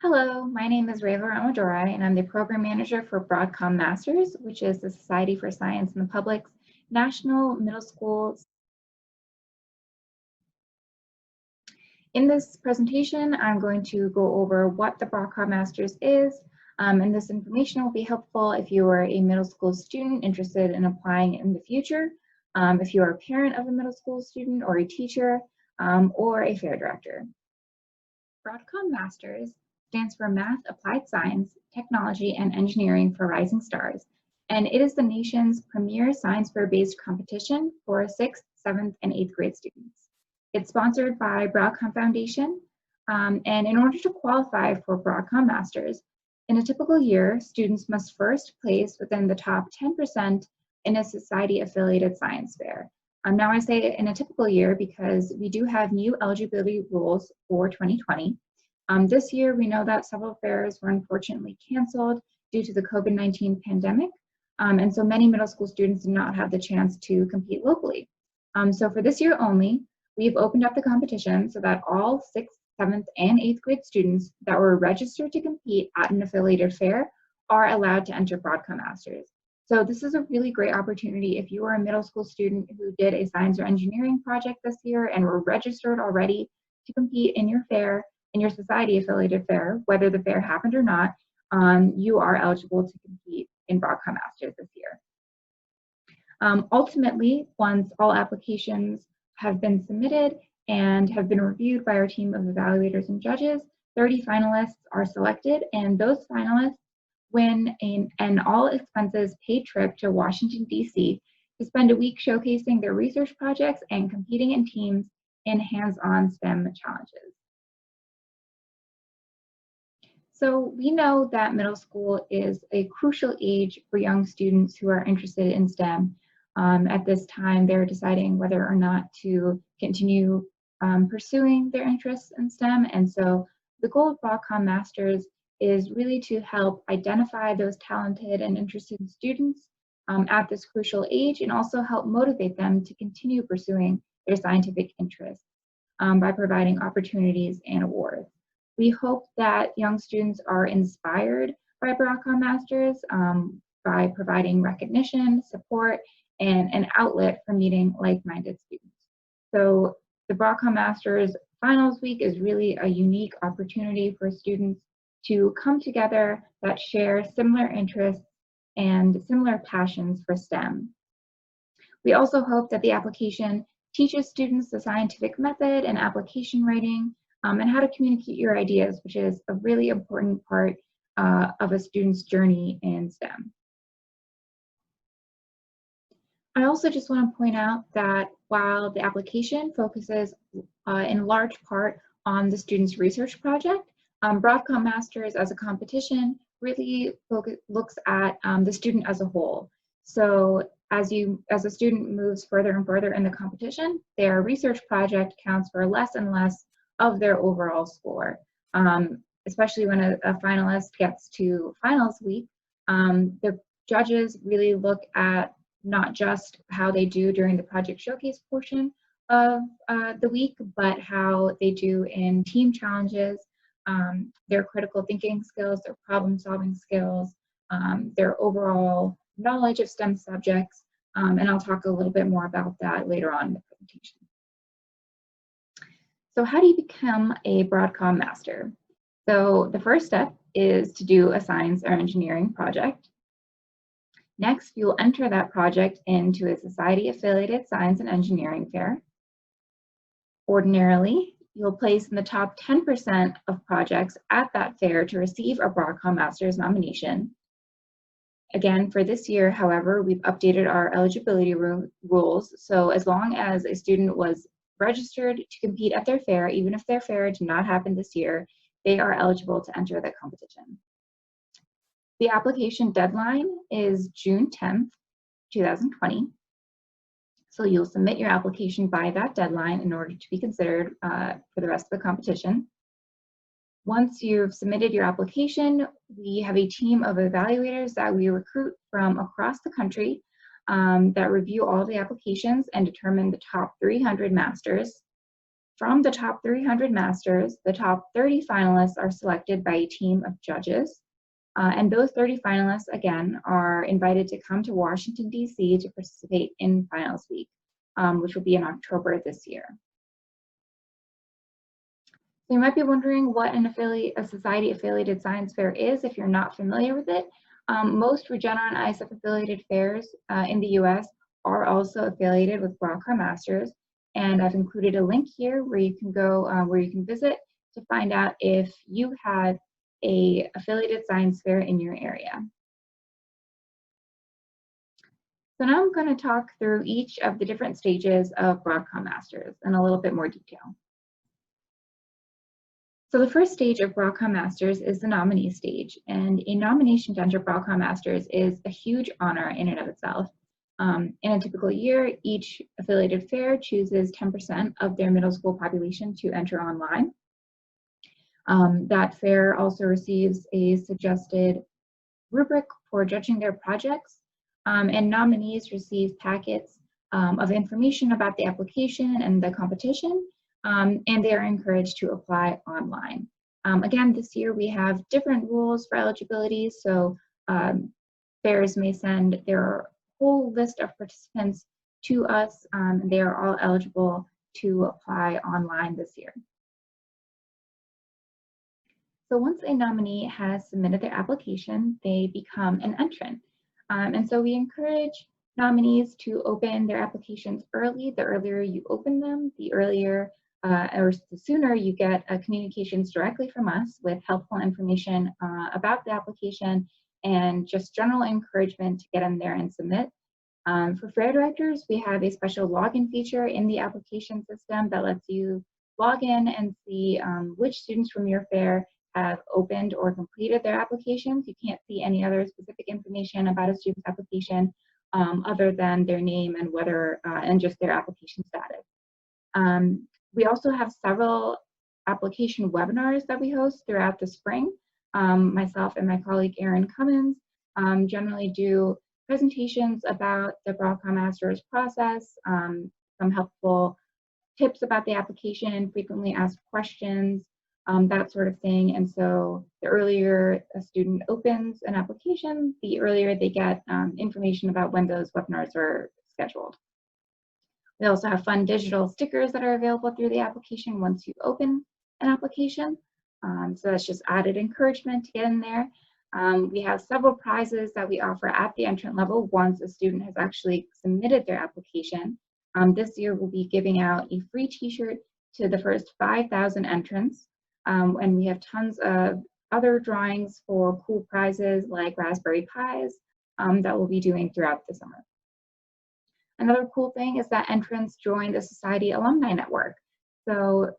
Hello, my name is Rayla Ramadorai, and I'm the Program Manager for Broadcom Masters, which is the Society for Science and the Public's National Middle Schools. In this presentation, I'm going to go over what the Broadcom Masters is, and this information will be helpful if you are a middle school student interested in applying in the future, if you are a parent of a middle school student or a teacher, or a fair director. Broadcom Masters stands for Math, Applied Science, Technology, and Engineering for Rising Stars, and it is the nation's premier science fair-based competition for 6th, 7th, and 8th grade students. It's sponsored by Broadcom Foundation, and in order to qualify for Broadcom Masters, in a typical year, students must first place within the top 10% in a society-affiliated science fair. Now I say in a typical year because we do have new eligibility rules for 2020. This year, we know that several fairs were unfortunately canceled due to the COVID-19 pandemic, and so many middle school students did not have the chance to compete locally. So for this year only, we've opened up the competition so that all 6th, 7th, and 8th grade students that were registered to compete at an affiliated fair are allowed to enter Broadcom Masters. So this is a really great opportunity if you are a middle school student who did a science or engineering project this year and were registered already to compete in your fair, in your society affiliated fair, whether the fair happened or not, you are eligible to compete in Broadcom Masters this year. Ultimately, once all applications have been submitted and have been reviewed by our team of evaluators and judges, 30 finalists are selected, and those finalists win an all expenses paid trip to Washington, D.C. to spend a week showcasing their research projects and competing in teams in hands-on STEM challenges. So we know that middle school is a crucial age for young students who are interested in STEM. At this time, they're deciding whether or not to continue pursuing their interests in STEM. And so the goal of Broadcom Masters is really to help identify those talented and interested students at this crucial age, and also help motivate them to continue pursuing their scientific interests by providing opportunities and awards. We hope that young students are inspired by Broadcom Masters by providing recognition, support, and an outlet for meeting like-minded students. So the Broadcom Masters Finals Week is really a unique opportunity for students to come together that share similar interests and similar passions for STEM. We also hope that the application teaches students the scientific method and application writing and how to communicate your ideas, which is a really important part of a student's journey in STEM. I also just want to point out that while the application focuses in large part on the student's research project, Broadcom Masters as a competition really looks at the student as a whole. So as a student moves further and further in the competition, their research project counts for less and less of their overall score. Especially when a finalist gets to finals week, the judges really look at not just how they do during the project showcase portion of the week, but how they do in team challenges, their critical thinking skills, their problem solving skills, their overall knowledge of STEM subjects, and I'll talk a little bit more about that later on in the presentation. So how do you become a Broadcom Master? So the first step is to do a science or engineering project. Next, you'll enter that project into a society-affiliated science and engineering fair. Ordinarily, you'll place in the top 10% of projects at that fair to receive a Broadcom Masters nomination. Again, for this year, however, we've updated our eligibility rules, so as long as a student was registered to compete at their fair, even if their fair did not happen this year, they are eligible to enter the competition. The application deadline is June 10th, 2020. So you'll submit your application by that deadline in order to be considered for the rest of the competition. Once you've submitted your application, we have a team of evaluators that we recruit from across the country that review all the applications and determine the top 300 masters. From the top 300 masters, the top 30 finalists are selected by a team of judges. And those 30 finalists, again, are invited to come to Washington, D.C. to participate in finals week, which will be in October this year. So you might be wondering what a society-affiliated science fair is if you're not familiar with it. Most Regeneron ISEF affiliated fairs in the US are also affiliated with Broadcom Masters, and I've included a link here where you can go, where you can visit to find out if you have a affiliated science fair in your area. So now I'm going to talk through each of the different stages of Broadcom Masters in a little bit more detail. So the first stage of Broadcom Masters is the nominee stage, and a nomination to enter Broadcom Masters is a huge honor in and of itself. In a typical year, each affiliated fair chooses 10% of their middle school population to enter online. That fair also receives a suggested rubric for judging their projects, and nominees receive packets of information about the application and the competition, and they are encouraged to apply online. Again, this year we have different rules for eligibility, so fairs may send their whole list of participants to us. They are all eligible to apply online this year. So once a nominee has submitted their application, they become an entrant. And so we encourage nominees to open their applications early. The earlier you open them, the earlier or the sooner you get communications directly from us with helpful information about the application and just general encouragement to get in there and submit. For fair directors, we have a special login feature in the application system that lets you log in and see which students from your fair have opened or completed their applications. You can't see any other specific information about a student's application other than their name and whether and just their application status. We also have several application webinars that we host throughout the spring. Myself and my colleague Erin Cummins generally do presentations about the Broadcom Masters process, some helpful tips about the application, frequently asked questions, that sort of thing. And so the earlier a student opens an application, the earlier they get information about when those webinars are scheduled. We also have fun digital stickers that are available through the application once you open an application. So that's just added encouragement to get in there. We have several prizes that we offer at the entrant level once a student has actually submitted their application. This year we'll be giving out a free t-shirt to the first 5,000 entrants. And we have tons of other drawings for cool prizes like Raspberry Pis that we'll be doing throughout the summer. Another cool thing is that entrants join the Society Alumni Network. So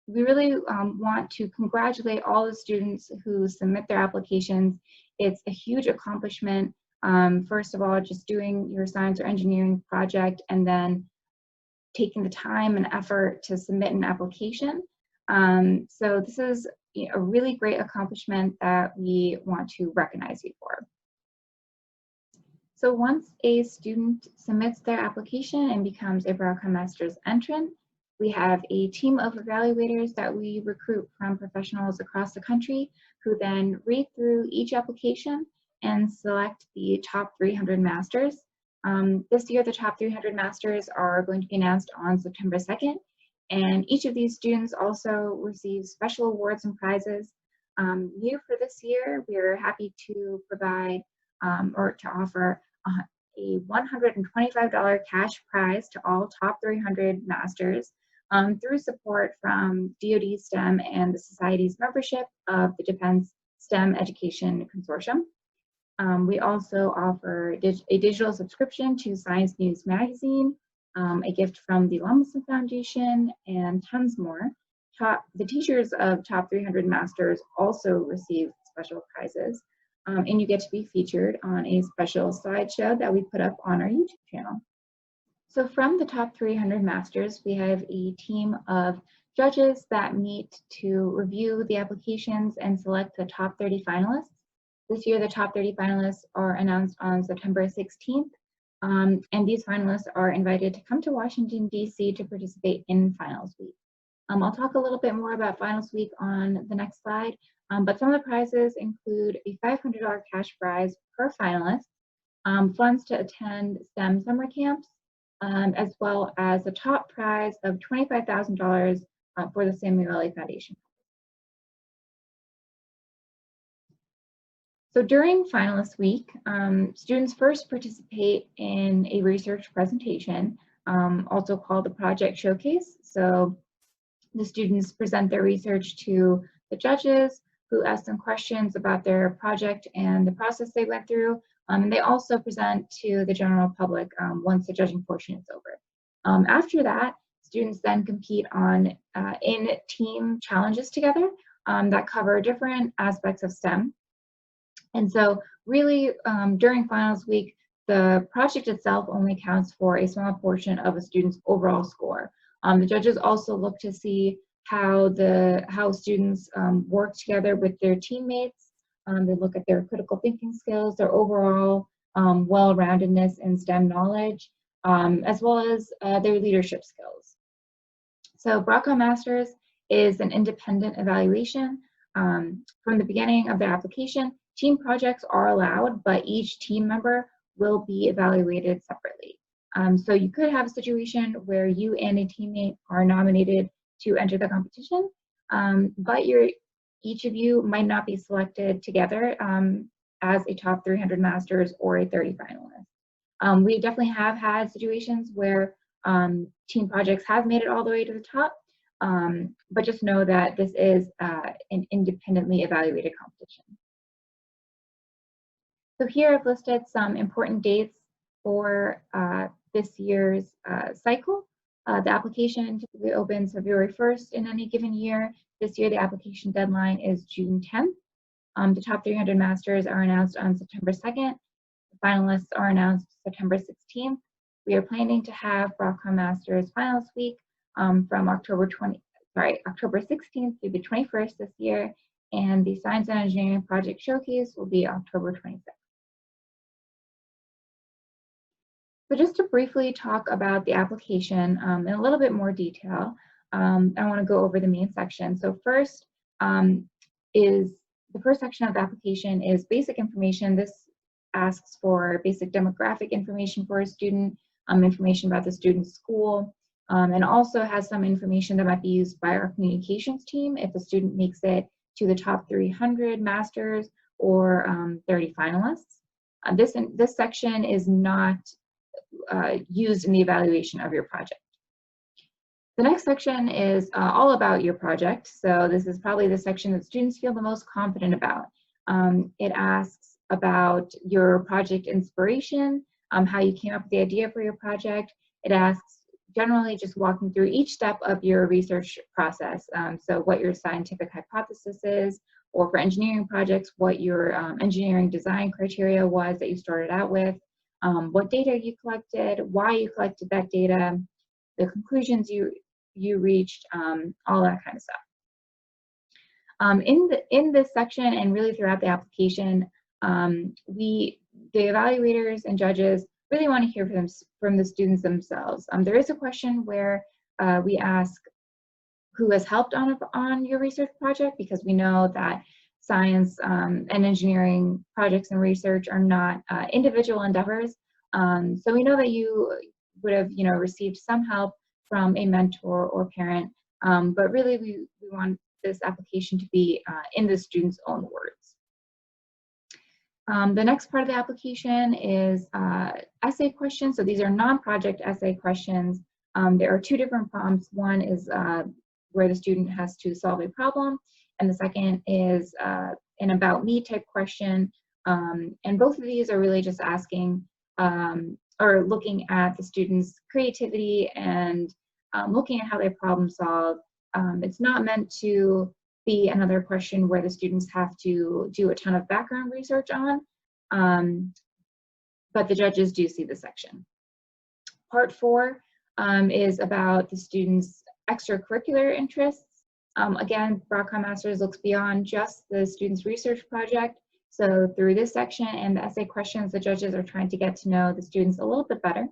we really want to congratulate all the students who submit their applications. It's a huge accomplishment. First of all, just doing your science or engineering project and then taking the time and effort to submit an application. So this is a really great accomplishment that we want to recognize you for. So once a student submits their application and becomes a Broadcom Masters entrant, we have a team of evaluators that we recruit from professionals across the country who then read through each application and select the top 300 masters. This year, the top 300 masters are going to be announced on September 2nd, and each of these students also receives special awards and prizes. New for this year, we're happy to provide or to offer a $125 cash prize to all top 300 masters through support from DoD STEM and the Society's membership of the Defense STEM Education Consortium. We also offer a digital subscription to Science News Magazine, a gift from the Lumsden Foundation, and tons more. The teachers of top 300 masters also receive special prizes, and you get to be featured on a special slideshow that we put up on our YouTube channel. So from the top 300 masters, we have a team of judges that meet to review the applications and select the top 30 finalists. This year, the top 30 finalists are announced on September 16th, and these finalists are invited to come to Washington, D.C. to participate in finals week. I'll talk a little bit more about finals week on the next slide, but some of the prizes include a $500 cash prize per finalist, funds to attend STEM summer camps, as well as the top prize of $25,000 for the Samueli Foundation. So during finalist week, students first participate in a research presentation, also called the project showcase. So the students present their research to the judges, who ask them questions about their project and the process they went through. And they also present to the general public once the judging portion is over. After that, students then compete on in team challenges together that cover different aspects of STEM. And so really during finals week, the project itself only counts for a small portion of a student's overall score. The judges also look to see how students work together with their teammates. They look at their critical thinking skills, their overall well-roundedness in STEM knowledge, as well as their leadership skills. So Broadcom Masters is an independent evaluation. From the beginning of the application, team projects are allowed, but each team member will be evaluated separately. So you could have a situation where you and a teammate are nominated to enter the competition, but each of you might not be selected together as a top 300 masters or a 30 finalist. We definitely have had situations where team projects have made it all the way to the top, but just know that this is an independently evaluated competition. So here I've listed some important dates for this year's cycle. The application typically opens February 1st in any given year. This year, the application deadline is June 10th. The top 300 masters are announced on September 2nd. The finalists are announced September 16th. We are planning to have Broadcom Masters Finals Week from October 16th through the 21st this year, and the Science and Engineering Project Showcase will be October 26th. So just to briefly talk about the application in a little bit more detail, I want to go over the main section. So first the first section of the application is basic information. This asks for basic demographic information for a student, information about the student's school, and also has some information that might be used by our communications team if a student makes it to the top 300 masters or 30 finalists. This section is not used in the evaluation of your project. The next section is all about your project. So this is probably the section that students feel the most confident about. It asks about your project inspiration, how you came up with the idea for your project. It asks generally just walking through each step of your research process. So what your scientific hypothesis is, or for engineering projects, what your engineering design criteria was that you started out with, what data you collected, why you collected that data, the conclusions you reached, all that kind of stuff. In this section and really throughout the application, the evaluators and judges really want to hear from the students themselves. There is a question where we ask who has helped on your research project, because we know that science and engineering projects and research are not individual endeavors. So we know that you would have received some help from a mentor or parent, but really we want this application to be in the student's own words. The next part of the application is essay questions. So these are non-project essay questions. There are two different prompts. One is where the student has to solve a problem, and the second is an about me type question. And both of these are really just asking or looking at the student's creativity and looking at how they problem solve. It's not meant to be another question where the students have to do a ton of background research on, but the judges do see this section. Part 4 is about the students' extracurricular interests. Again, Broadcom Masters looks beyond just the student's research project. So through this section and the essay questions, the judges are trying to get to know the students a little bit better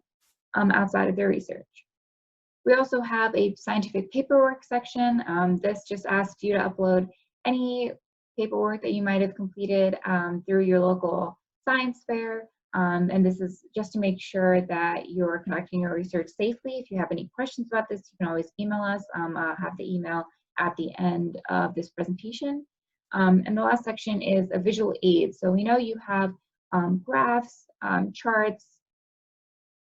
outside of their research. We also have a scientific paperwork section. This just asks you to upload any paperwork that you might have completed through your local science fair. And this is just to make sure that you're conducting your research safely. If you have any questions about this, you can always email us. I'll have the email at the end of this presentation. And the last section is a visual aid. So we know you have graphs, charts,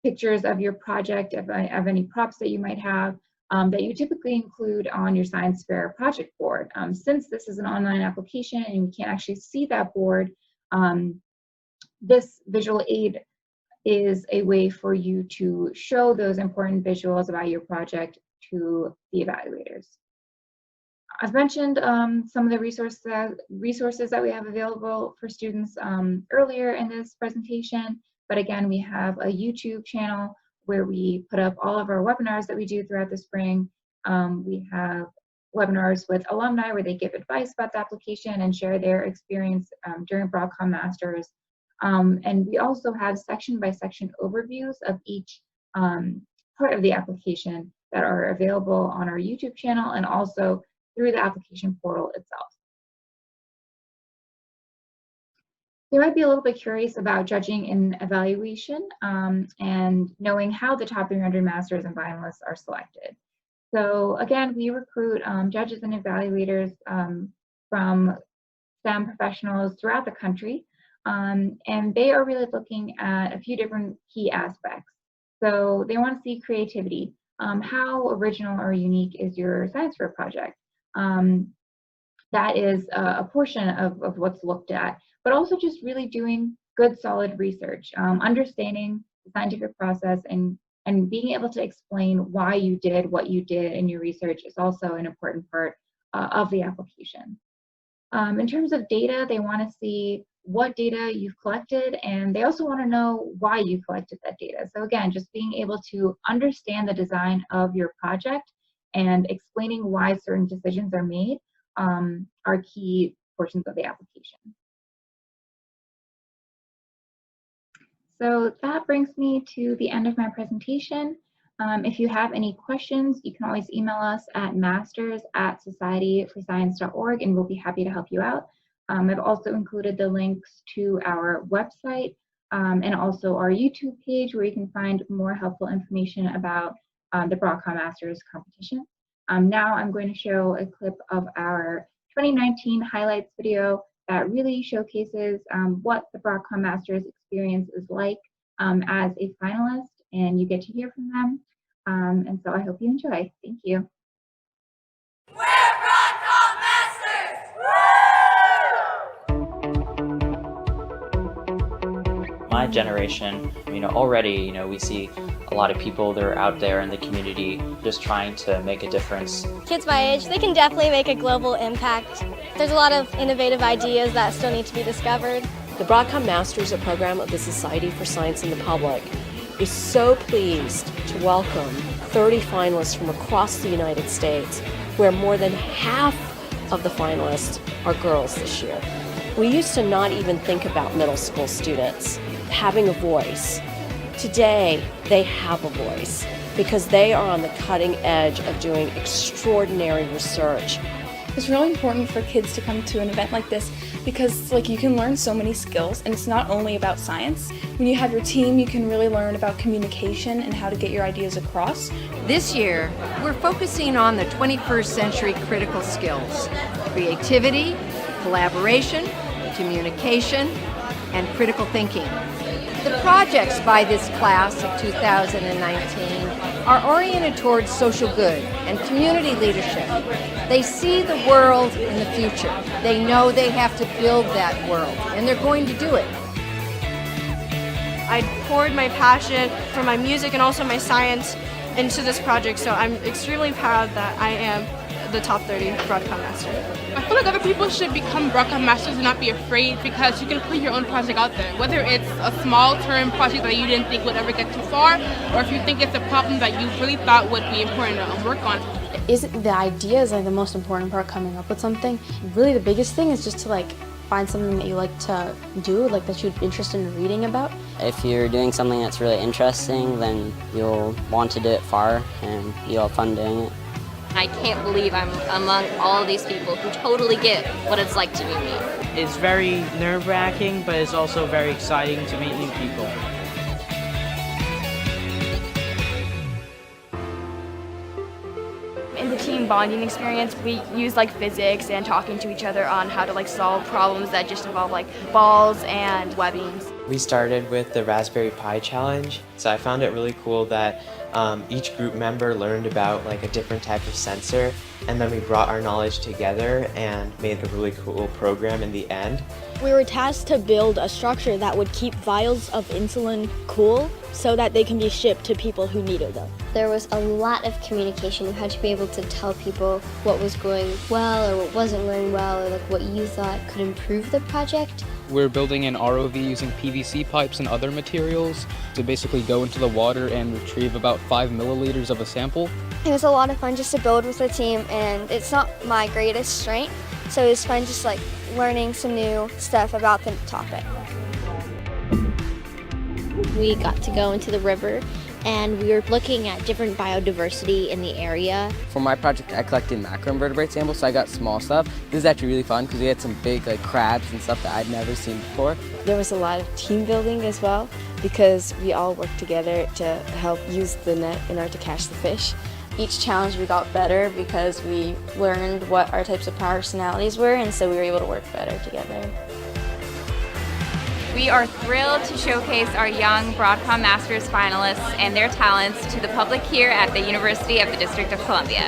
pictures of your project, of any props that you might have, that you typically include on your science fair project board. Since this is an online application and you can't actually see that board, this visual aid is a way for you to show those important visuals about your project to the evaluators. I've mentioned some of the resources that we have available for students earlier in this presentation, but again, we have a YouTube channel where we put up all of our webinars that we do throughout the spring. We have webinars with alumni where they give advice about the application and share their experience during Broadcom Masters. And we also have section-by-section overviews of each part of the application that are available on our YouTube channel and also through the application portal itself. You might be a little bit curious about judging and evaluation and knowing how the top 300 masters and finalists are selected. So again, we recruit judges and evaluators from STEM professionals throughout the country, and they are really looking at a few different key aspects. So they want to see creativity. How original or unique is your science fair project? That is a portion of what's looked at, but also just really doing good, solid research, understanding the scientific process and being able to explain why you did what you did in your research is also an important part of the application. In terms of data, they want to see what data you've collected, and they also want to know why you collected that data. So again, just being able to understand the design of your project and explaining why certain decisions are made are key portions of the application. So that brings me to the end of my presentation. If you have any questions, you can always email us at masters@societyforscience.org and we'll be happy to help you out. I've also included the links to our website and also our YouTube page where you can find more helpful information about the Broadcom Masters competition. Now I'm going to show a clip of our 2019 highlights video that really showcases what the Broadcom Masters experience is like as a finalist, and you get to hear from them. And so I hope you enjoy. Thank you. We're Broadcom Masters! Woo! My generation, already, we see a lot of people that are out there in the community just trying to make a difference. Kids my age, they can definitely make a global impact. There's a lot of innovative ideas that still need to be discovered. The Broadcom Masters, a program of the Society for Science and the Public, is so pleased to welcome 30 finalists from across the United States, where more than half of the finalists are girls this year. We used to not even think about middle school students having a voice. Today, they have a voice because they are on the cutting edge of doing extraordinary research. It's really important for kids to come to an event like this because you can learn so many skills, and it's not only about science. When you have your team, you can really learn about communication and how to get your ideas across. This year, we're focusing on the 21st century critical skills: creativity, collaboration, communication, and critical thinking. The projects by this class of 2019 are oriented towards social good and community leadership. They see the world in the future. They know they have to build that world, and they're going to do it. I poured my passion for my music and also my science into this project, so I'm extremely proud that I am the top 30 Broadcom Master. I feel like other people should become Broadcom Masters and not be afraid, because you can put your own project out there. Whether it's a small term project that you didn't think would ever get too far, or if you think it's a problem that you really thought would be important to work on. Isn't the ideas the most important part, coming up with something? Really the biggest thing is just to Find something that you like to do, like that you're interested in reading about. If you're doing something that's really interesting, then you'll want to do it far and you'll have fun doing it. I can't believe I'm among all of these people who totally get what it's like to be me. It's very nerve-wracking, but it's also very exciting to meet new people. In the team bonding experience, we use like physics and talking to each other on how to like solve problems that just involve like balls and webbings. We started with the Raspberry Pi challenge, so I found it really cool that each group member learned about like a different type of sensor, and then we brought our knowledge together and made a really cool program in the end. We were tasked to build a structure that would keep vials of insulin cool so that they can be shipped to people who needed them. There was a lot of communication. You had to be able to tell people what was going well or what wasn't going well, or like what you thought could improve the project. We're building an ROV using PVC pipes and other materials to basically go into the water and retrieve about 5 milliliters of a sample. It was a lot of fun just to build with the team, and it's not my greatest strength, so it was fun just like learning some new stuff about the topic. We got to go into the river and we were looking at different biodiversity in the area. For my project, I collected macroinvertebrate samples, so I got small stuff. This is actually really fun because we had some big like crabs and stuff that I'd never seen before. There was a lot of team building as well because we all worked together to help use the net in order to catch the fish. Each challenge we got better because we learned what our types of personalities were, and so we were able to work better together. We are thrilled to showcase our young Broadcom Masters finalists and their talents to the public here at the University of the District of Columbia.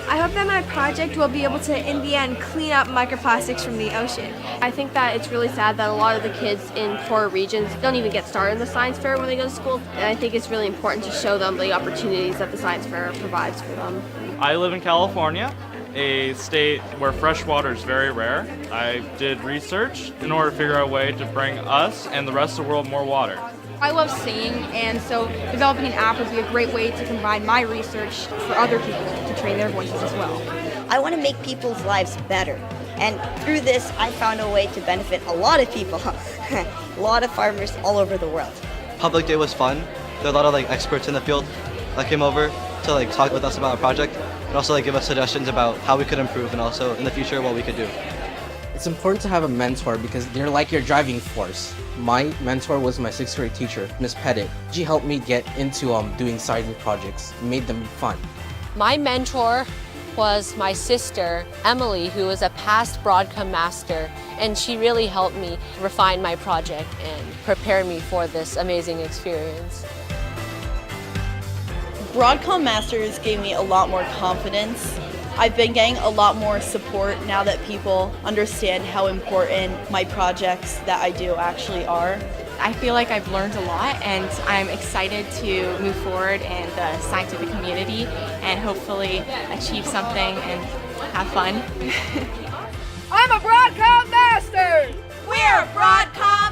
I hope that my project will be able to, in the end, clean up microplastics from the ocean. I think that it's really sad that a lot of the kids in poor regions don't even get started in the science fair when they go to school. And I think it's really important to show them the opportunities that the science fair provides for them. I live in California, a state where fresh water is very rare. I did research in order to figure out a way to bring us and the rest of the world more water. I love singing, and so developing an app would be a great way to combine my research for other people to train their voices as well. I want to make people's lives better, and through this I found a way to benefit a lot of people, a lot of farmers all over the world. Public Day was fun. There were a lot of experts in the field that came over to talk with us about our project and also give us suggestions about how we could improve and also in the future what we could do. It's important to have a mentor because they're like your driving force. My mentor was my 6th grade teacher, Miss Pettit. She helped me get into doing science projects, made them fun. My mentor was my sister, Emily, who was a past Broadcom master, and she really helped me refine my project and prepare me for this amazing experience. Broadcom Masters gave me a lot more confidence. I've been getting a lot more support now that people understand how important my projects that I do actually are. I feel like I've learned a lot, and I'm excited to move forward in the scientific community and hopefully achieve something and have fun. I'm a Broadcom Master! We're Broadcom